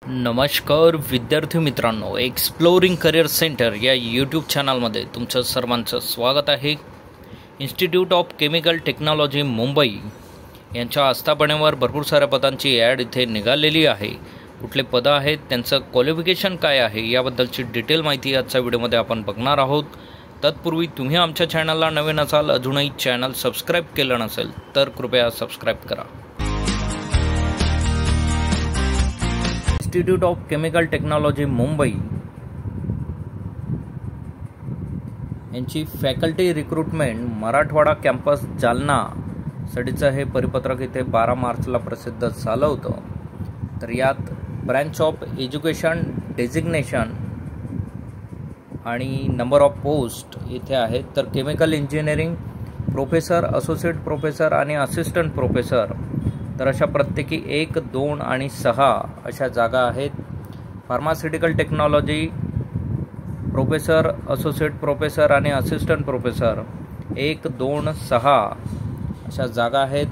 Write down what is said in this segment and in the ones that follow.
नमस्कार विद्यार्थी मित्रांनो, एक्सप्लोरिंग करिअर सेंटर या यूट्यूब चॅनलमध्ये तुमचं सर्वांचं स्वागत आहे। Institute of chemical technology Mumbai यांच्या आस्थापनेवर भरपूर साऱ्या पदांची ॲड इथे निघालेली आहे। कुठले पद आहेत, त्यांचं क्वालिफिकेशन काय आहे याबद्दलची डिटेल माहिती आजच्या व्हिडिओमध्ये आपण बघणार आहोत। तत्पूर्वी तुम्ही आमच्या चॅनलला नवीन असाल, अजूनही चॅनल सबस्क्राईब केलं नसेल तर कृपया सबस्क्राईब करा। Institute of chemical technology Mumbai यांची faculty recruitment Marathwada campus Jalna साठीचं हे परिपत्रक इथे 12 मार्चला प्रसिद्ध झालं होतं। तर यात ब्रँच ऑफ एज्युकेशन डेझिग्नेशन आणि नंबर ऑफ पोस्ट इथे आहेत। तर chemical engineering professor, associate professor आणि असिस्टंट प्रोफेसर, तर अशा प्रत्येकी 1, 2 आणि 6 अशा जागा आहेत। Pharmaceutical technology professor, associate professor आणि असिस्टंट प्रोफेसर 1, 2, 6 अशा जागा आहेत।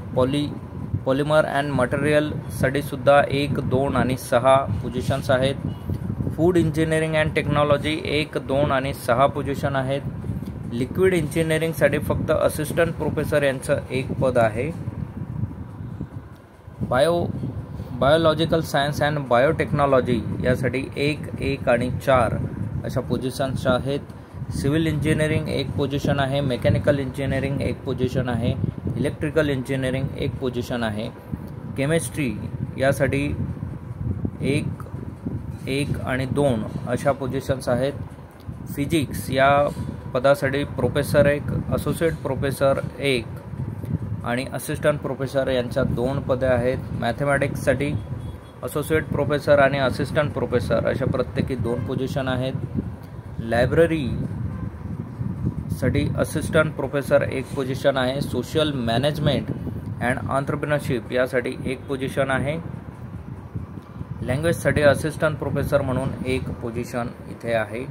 पॉलिमर अँड मटेरियलसाठी सुद्धा 1, 2 आणि 6 पोझिशन्स आहेत। फूड इंजिनिअरिंग अँड टेक्नॉलॉजी 1, 2 आणि 6 पोझिशन आहेत। लिक्विड इंजिनिअरिंगसाठी फक्त असिस्टंट प्रोफेसर यांचं 1 पद आहे। बायोलॉजिकल सायन्स अँड बायोटेक्नॉलॉजी यासाठी 1, 1 आणि 4 अशा पोझिशन्स आहेत। सिव्हिल इंजिनिअरिंग 1 पोझिशन आहे। मेकॅनिकल इंजिनिअरिंग 1 पोझिशन आहे। इलेक्ट्रिकल इंजिनिअरिंग 1 पोझिशन आहे। केमिस्ट्री यासाठी 1, 1 आणि 2 अशा पोझिशन्स आहेत। फिजिक्स या पदासाठी प्रोफेसर 1, असोसिएट प्रोफेसर 1 आणि असिस्टंट प्रोफेसर यांच्या 2 पदे आहेत। मॅथमॅटिक्ससाठी असोसिएट प्रोफेसर आणि असिस्टंट प्रोफेसर अशा प्रत्येकी 2 पोझिशन आहेत। लायब्ररीसाठी असिस्टंट प्रोफेसर 1 पोझिशन आहे। सोशल मॅनेजमेंट अँड एंटरप्रेन्योरशिप यासाठी 1 पोझिशन आहे। लँग्वेजसाठी असिस्टंट प्रोफेसर म्हणून 1 पोझिशन इथे आहे।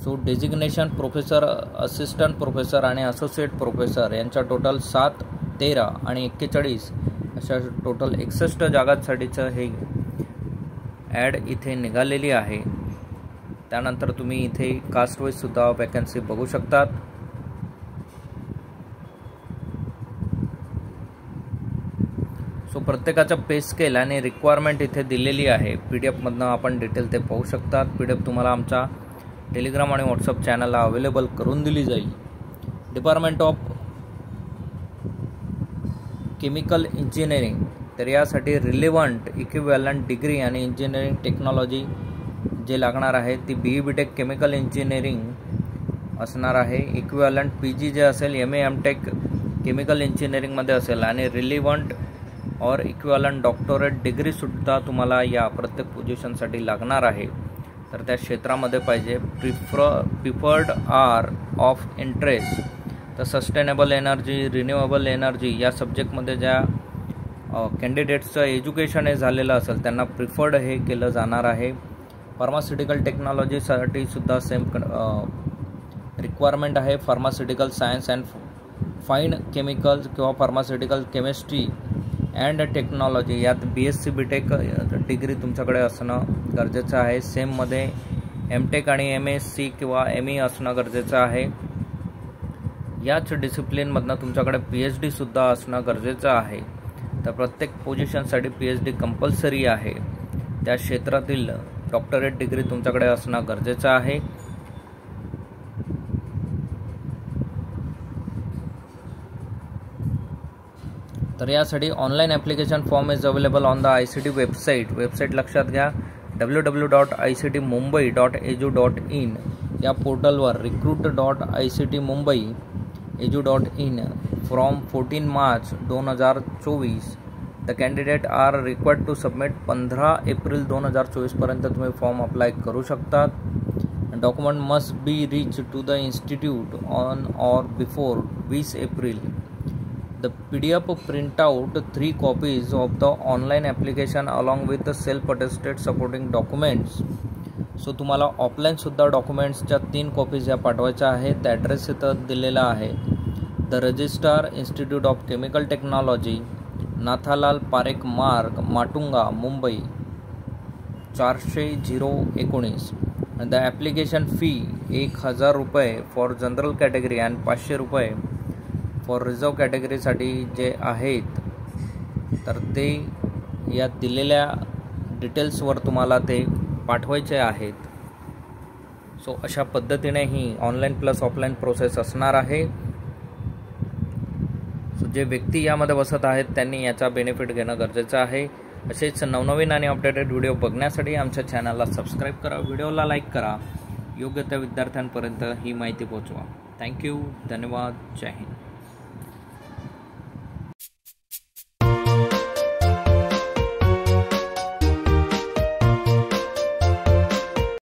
So designation professor, assistant professor आणि असोसिएट प्रोफेसर यांच्या टोटल 7, 13 आणि 41 अशा टोटल 61 जागांसाठीचं हे ॲड इथे निघालेली आहे। त्यानंतर तुम्ही इथे कास्ट वाईज सुद्धा वॅकन्सी बघू शकतात। सो प्रत्येकाचं पे स्केल आणि रिक्वायरमेंट इथे दिलेली आहे। PDF मधनं आपण डिटेल ते पाहू शकतात। PDF तुम्हाला आमच्या टेलिग्राम आणि व्हॉट्सअप चॅनलला अवेलेबल करून दिली जाईल। डिपार्टमेंट ऑफ केमिकल इंजिनिअरिंग, तर यासाठी रिलेव्हंट इक्विव्हॅलंट डिग्री आणि इंजिनिअरिंग टेक्नॉलॉजी जे लागणार आहे ती BE BTech केमिकल इंजिनिअरिंग असणार आहे। इक्विव्हॅलंट PG जे असेल MA MTech केमिकल इंजिनिअरिंगमध्ये असेल आणि रिलेव्हंट और इक्विव्हॅलंट डॉक्टरेट डिग्रीसुद्धा तुम्हाला या प्रत्येक पोझिशनसाठी लागणार आहे। तर त्या क्षेत्रामध्ये पाहिजे। प्रिफर्ड आर ऑफ इंटरेस्ट, तर सस्टेनेबल एनर्जी, रिन्युएबल एनर्जी या सब्जेक्टमध्ये ज्या कॅन्डिडेट्सचं एज्युकेशन हे झालेलं असेल त्यांना प्रिफर्ड हे केलं जाणार आहे। फार्मास्युटिकल टेक्नॉलॉजीसाठी सुद्धा सेम रिक्वायरमेंट आहे। Pharmaceutical science and fine chemicals किंवा फार्मास्युटिकल केमिस्ट्री अँड टेक्नॉलॉजी यात BSc BTech डिग्री तुमच्याकडे असणं गरजेचं आहे। सेममध्ये MTech आणि MSc किंवा ME असणं गरजेचं आहे। याच डिसिप्लिनमधनं तुमच्याकडे PhD सुद्धा असणं गरजेचं आहे। तर प्रत्येक पोझिशनसाठी PhD कंपल्सरी आहे। त्या क्षेत्रातील डॉक्टरेट डिग्री तुमच्याकडे असणं गरजेचं आहे। तर यासाठी online application form is available on the ICT website लक्षात घ्या। www.ictmumbai.edu.in या पोर्टलवर recruit.ict.mumbai.edu.in from 14 March 2024 the candidate are required to submit 15 April 2024 पर्यंत तुम्ही फॉर्म अप्लाय करू शकतात। Document must be reach to the institute on or before 20 April. The PDF printout 3 copies of the online application along with the self-attested supporting documents. So तुम्हाला offline सुद्धा डॉक्युमेंट्सच्या 3 copies या पाठवायच्या आहेत। Address इथं दिलेला आहे। The registrar, institute of chemical technology, Nathalal Parekh Marg, Matunga, Mumbai 400-019. The application fee 1000 रुपये for general category आणि 500 रुपये फॉर रिझर्व कॅटेगरीसाठी जे आहेत तर ते या दिलेल्या डिटेल्सवर तुम्हाला ते पाठवायचे आहेत. सो अशा पद्धतीने ही ऑनलाईन प्लस ऑफलाईन प्रोसेस असणार आहे. सो जे व्यक्ती यामध्ये बसत आहेत त्यांनी याचा बेनिफिट घेणं गरजेचं आहे. असेच नवनवीन आणि अपडेटेड व्हिडिओ बघण्यासाठी आमच्या चॅनलला सबस्क्राईब करा, व्हिडिओला लाईक करा, योग्य त्या विद्यार्थ्यांपर्यंत ही माहिती पोहोचवा. थँक्यू, धन्यवाद, जय हिंद.